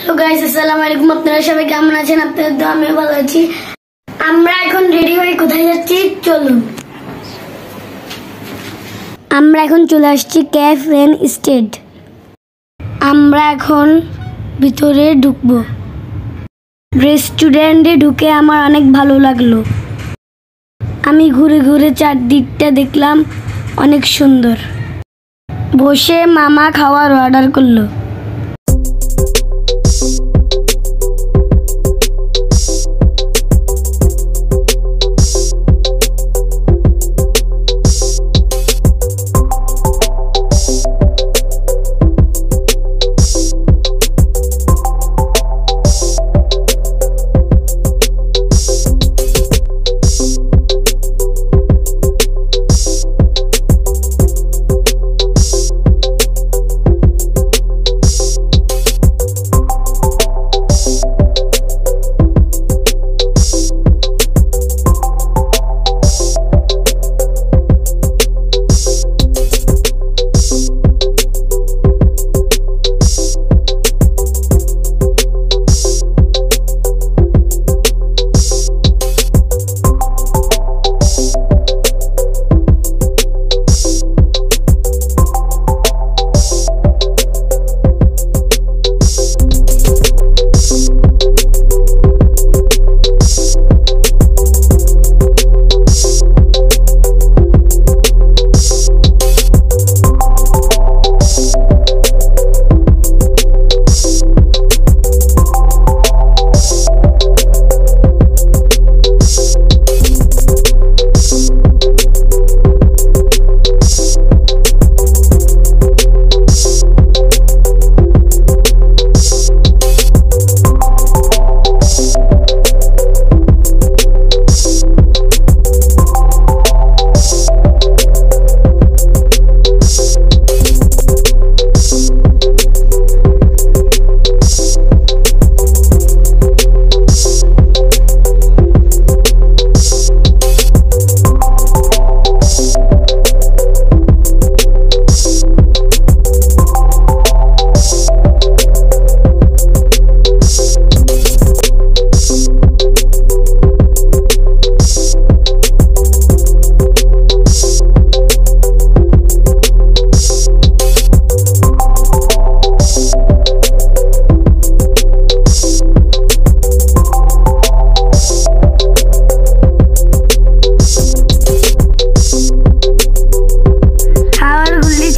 Hello guys, আসসালামু আলাইকুম। আপনারা সবাই কেমন আছেন? আপনাদের তো আমিও ভালো আছি। আমরা এখন রেডি হয়ে কোথায় যাচ্ছি চলুন। আমরা এখন চলে আসছি ক্যাফে স্টেট। আমরা এখন ভিতরে ঢুকবো। রেস্টুরেন্টে ঢুকে আমার অনেক ভালো লাগলো। আমি ঘুরে ঘুরে চারদিকটা দেখলাম, অনেক সুন্দর। বসে মামা খাওয়ার অর্ডার করলো।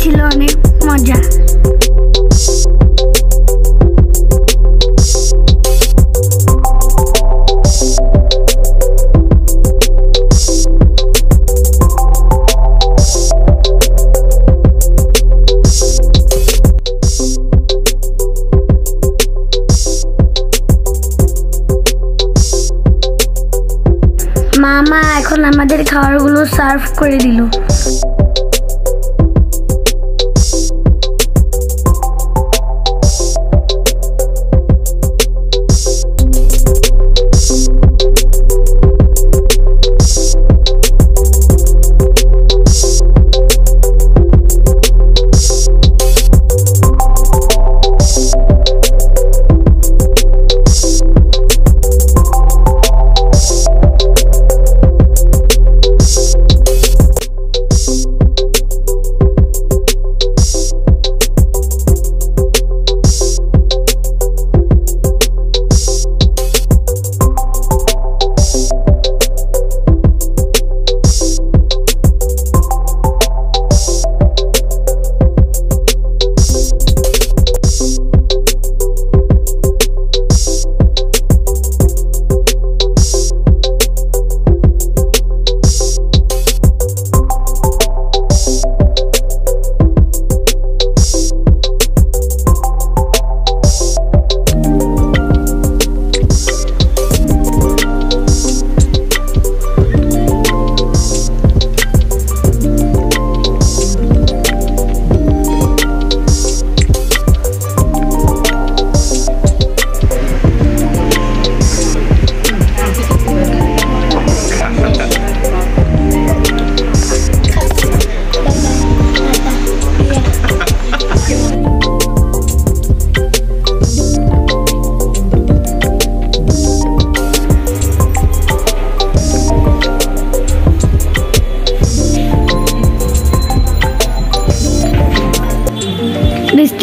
ছিল অনেক মজা। মামা এখন আমাদের খাবারগুলো সার্ভ করে দিল।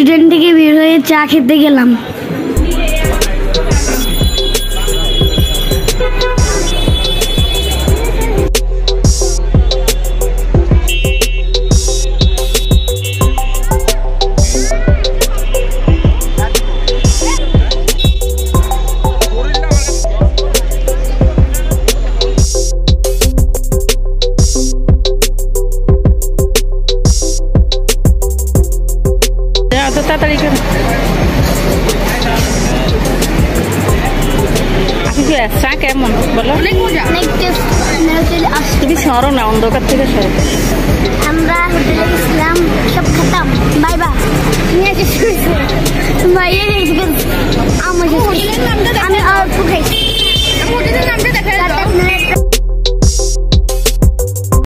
রেস্টুরেন্ট থেকে বের হয়ে চা খেতে গেলাম। তাড়াতাড়ি চা কেমন বলো? তুমি সরো না, অন্ধকার থেকে সরো। আমরা হোটেলে গেছিলাম, সব খেতাম। Bye bye. আমি অল্প খাইছি।